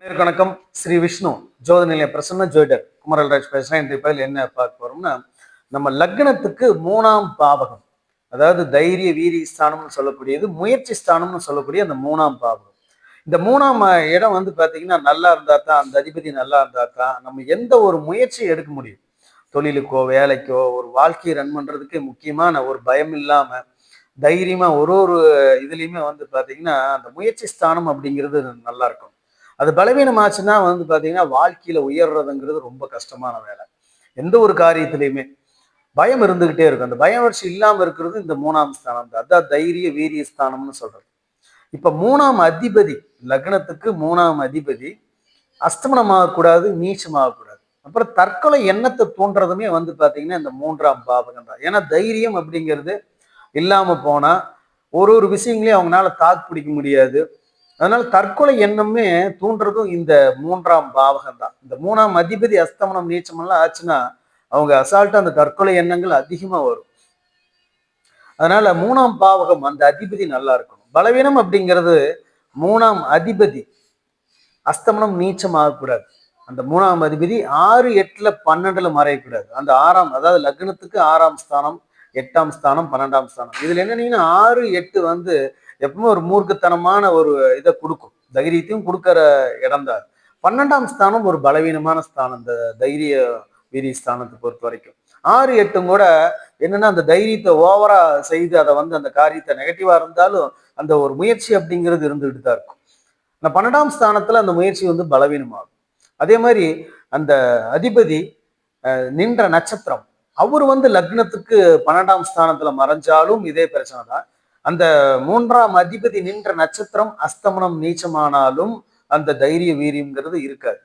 வணக்கம். ஸ்ரீ விஷ்ணு ஜோதிநிலைய பிரசன்ன ஜோதிடர் குமரல்ராஜ் பேசுறேன். இன்றைய பதில் என்ன பார்க்க போறோம்னா, நம்ம லக்னத்துக்கு 3ஆம் பாவகம், அதாவது தைரிய வீரிய ஸ்தானம்னு சொல்லக்கூடியது, முயற்சி ஸ்தானம்னு சொல்லக்கூடிய அந்த 3ஆம் பாவகம். இந்த 3ஆம் இடம் வந்து பாத்தீங்கன்னா நல்லா இருந்தா தான், அந்த அதிபதி நல்லா இருந்தா தான் நம்ம எந்த ஒரு முயற்சியும் எடுக்க முடியும். தொழிலுக்கோ வேலைக்கோ ஒரு வாழ்க்கையை ரன் பண்றதுக்கு முக்கியமான ஒரு பயம் இல்லாம தைரியமா ஒரு ஒரு இதுலயுமே வந்து பாத்தீங்கன்னா அந்த முயற்சி ஸ்தானம் அப்படிங்கிறது நல்லா இருக்கும். அது பலவீனம் ஆச்சுன்னா வந்து பாத்தீங்கன்னா வாழ்க்கையில உயர்றதுங்கிறது ரொம்ப கஷ்டமான வேலை. எந்த ஒரு காரியத்திலையுமே பயம் இருந்துகிட்டே இருக்கும். அந்த பயம் வச்சு இல்லாம இருக்கிறது இந்த 3ஆம் ஸ்தானம் தான். அதான் தைரிய வீரிய ஸ்தானம்னு சொல்றது. இப்ப 3ஆம் அதிபதி, லக்னத்துக்கு 3ஆம் அதிபதி அஸ்தமனமாகக்கூடாது, நீச்சமாகக்கூடாது. அப்புறம் தற்கொலை எண்ணத்தை தூண்டுறதுமே வந்து பாத்தீங்கன்னா இந்த 3ஆம் பாவகம் தான். ஏன்னா தைரியம் அப்படிங்கிறது இல்லாம போனா ஒரு ஒரு விஷயங்களையும் அவங்களால தாக்கு பிடிக்க முடியாது. அதனால தற்கொலை எண்ணமே தூண்டுறதும் இந்த 3ஆம் பாவகம் தான். இந்த 3ஆம் அதிபதி அஸ்தமனம் நீச்சம் எல்லாம் ஆச்சுன்னா அவங்க அசால்ட்டா அந்த தற்கொலை எண்ணங்கள் அதிகமா வரும். அதனால 3ஆம் பாவகம் அந்த அதிபதி நல்லா இருக்கணும். பலவீனம் அப்படிங்கிறது 3ஆம் அதிபதி அஸ்தமனம் நீச்சம் ஆகக்கூடாது. அந்த 3ஆம் அதிபதி 6, 8, 12 மறையக்கூடாது. அந்த 6ஆம், அதாவது லக்னத்துக்கு 6ஆம் ஸ்தானம், 8ஆம் ஸ்தானம், 12ஆம் ஸ்தானம். இதுல என்னன்னீங்கன்னா 6, 8 வந்து எப்பவுமே ஒரு மூர்க்கத்தனமான ஒரு இதை கொடுக்கும். தைரியத்தையும் கொடுக்கிற இடம் தான். 12ஆம் ஸ்தானம் ஒரு பலவீனமான ஸ்தானம், இந்த தைரிய வீரிய ஸ்தானத்தை பொறுத்த வரைக்கும். 6, 8 கூட என்னன்னா அந்த தைரியத்தை ஓவரா செய்து அதை வந்து அந்த காரியத்தை நெகட்டிவா இருந்தாலும் அந்த ஒரு முயற்சி அப்படிங்கிறது இருந்துகிட்டு தான் இருக்கும். இந்த 12ஆம் ஸ்தானத்துல அந்த முயற்சி வந்து பலவீனமாகும். அதே மாதிரி அந்த அதிபதி நின்ற நட்சத்திரம், அவர் வந்து லக்னத்துக்கு 12ஆம் ஸ்தானத்துல மறைஞ்சாலும் இதே பிரச்சனை தான். அந்த 3ஆம் அதிபதி நின்ற நட்சத்திரம் அஸ்தமனம் நீச்சமானாலும் அந்த தைரிய வீரியம்ங்கிறது இருக்காது.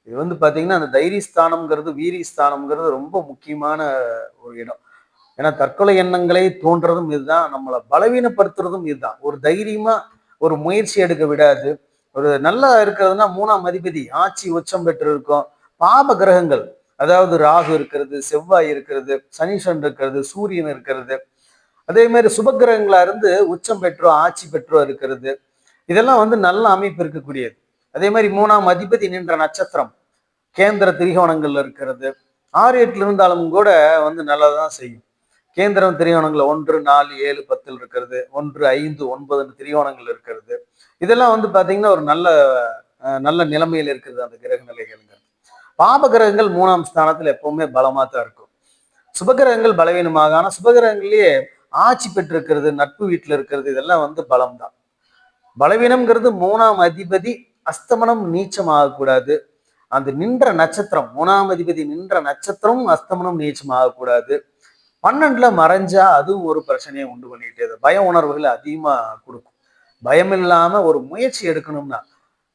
இது வந்து பாத்தீங்கன்னா அந்த தைரிய ஸ்தானம்ங்கிறது, வீரிய ஸ்தானம்ங்கிறது ரொம்ப முக்கியமான ஒரு இடம். ஏன்னா தற்கொலை எண்ணங்களை தோன்றதும் இதுதான், நம்மளை பலவீனப்படுத்துறதும் இதுதான். ஒரு தைரியமா ஒரு முயற்சி எடுக்க விடாது. ஒரு நல்லா இருக்கிறதுனா 3ஆம் அதிபதி ஆட்சி உச்சம் பெற்று இருக்கும். பாப கிரகங்கள், அதாவது ராகு இருக்கிறது, செவ்வாய் இருக்கிறது, சனீஸ்வரன் இருக்கிறது, சூரியன் இருக்கிறது, அதே மாதிரி சுபகிரகங்களா இருந்து உச்சம் பெற்றோ ஆட்சி பெற்றோ இருக்கிறது, இதெல்லாம் வந்து நல்ல அமைப்பு இருக்கக்கூடியது. அதே மாதிரி 3ஆம் அதிபதி நின்ற நட்சத்திரம் கேந்திர திரிகோணங்கள்ல இருக்கிறது. 6, 8 இருந்தாலும் கூட வந்து நல்லதான் செய்யும். கேந்திரம் திரிகோணங்கள் 1, 4, 7, 10 இருக்கிறது, 1, 5, 9 திரிகோணங்கள் இருக்கிறது. இதெல்லாம் வந்து பாத்தீங்கன்னா ஒரு நல்ல நல்ல நிலைமையில் இருக்கிறது அந்த கிரக நிலைகள்ங்க. பாப கிரகங்கள் 3ஆம் ஸ்தானத்துல எப்பவுமே பலமா தான் இருக்கும். சுபகிரகங்கள் பலவீனமாக, ஆனா சுபகிரகங்கள்லயே ஆட்சி பெற்றிருக்கிறது, நட்பு வீட்டுல இருக்கிறது, இதெல்லாம் வந்து பலம் தான். பலவீனம்ங்கிறது 3ஆம் அதிபதி அஸ்தமனம் நீச்சம் ஆகக்கூடாது. அந்த நின்ற நட்சத்திரம், 3ஆம் அதிபதி நின்ற நட்சத்திரம் அஸ்தமனம் நீச்சம் ஆகக்கூடாது. 12ல மறைஞ்சா அதுவும் ஒரு பிரச்சனையை உண்டு பண்ணிட்டே, பய உணர்வுகளை அதிகமா கொடுக்கும். பயம் இல்லாம ஒரு முயற்சி எடுக்கணும்னா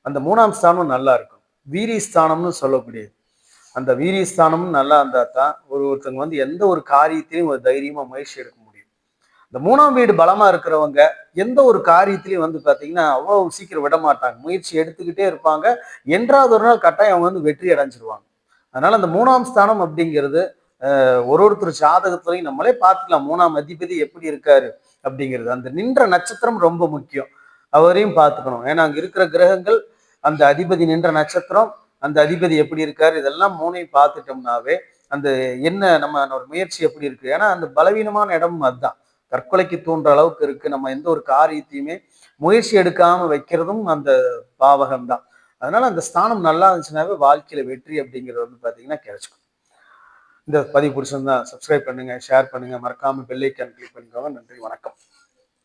அந்த 3ஆம் ஸ்தானம் நல்லா இருக்கும். வீரிய ஸ்தானம்னு சொல்லக்கூடியது. அந்த வீரிய ஸ்தானமும் நல்லா இருந்தா தான் ஒருத்தங்க வந்து எந்த ஒரு காரியத்திலையும் ஒரு தைரியமா முயற்சி எடுக்க முடியும். இந்த 3ஆம் வீடு பலமா இருக்கிறவங்க எந்த ஒரு காரியத்திலையும் வந்து பாத்தீங்கன்னா அவ்வளவு சீக்கிரம் விட மாட்டாங்க. முயற்சி எடுத்துக்கிட்டே இருப்பாங்க. என்றாவது ஒரு நாள் கட்டாயம் அவங்க வந்து வெற்றி அடைஞ்சிருவாங்க. அதனால அந்த 3ஆம் ஸ்தானம் அப்படிங்கிறது ஒருத்தர் ஜாதகத்திலையும் நம்மளே பார்த்துக்கலாம் 3ஆம் அதிபதி எப்படி இருக்காரு அப்படிங்கிறது. அந்த நின்ற நட்சத்திரம் ரொம்ப முக்கியம். அவரையும் பார்த்துக்கணும். ஏன்னா அங்க இருக்கிற கிரகங்கள், அந்த அதிபதி நின்ற நட்சத்திரம், அந்த அதிபதி எப்படி இருக்காரு, இதெல்லாம் 3ஐயும் பார்த்துட்டோம்னாவே அந்த என்ன நம்ம ஒரு முயற்சி எப்படி இருக்கு. ஏன்னா அந்த பலவீனமான இடமும் அதுதான். தற்கொலைக்கு தூண்டுற அளவுக்கு இருக்கு. நம்ம எந்த ஒரு காரியத்தையுமே முயற்சி எடுக்காம வைக்கிறதும் அந்த பாவகம் தான். அதனால அந்த ஸ்தானம் நல்லா இருந்துச்சுனாவே வாழ்க்கையில வெற்றி அப்படிங்கிறது வந்து பாத்தீங்கன்னா கிடைச்சிக்கும். இந்த பதிவு பிடிச்சிருந்தா சப்ஸ்கிரைப் பண்ணுங்க, ஷேர் பண்ணுங்க, மறக்காம பெல் ஐக்கான் கிளிக் பண்ணிக்கோங்க. நன்றி, வணக்கம்.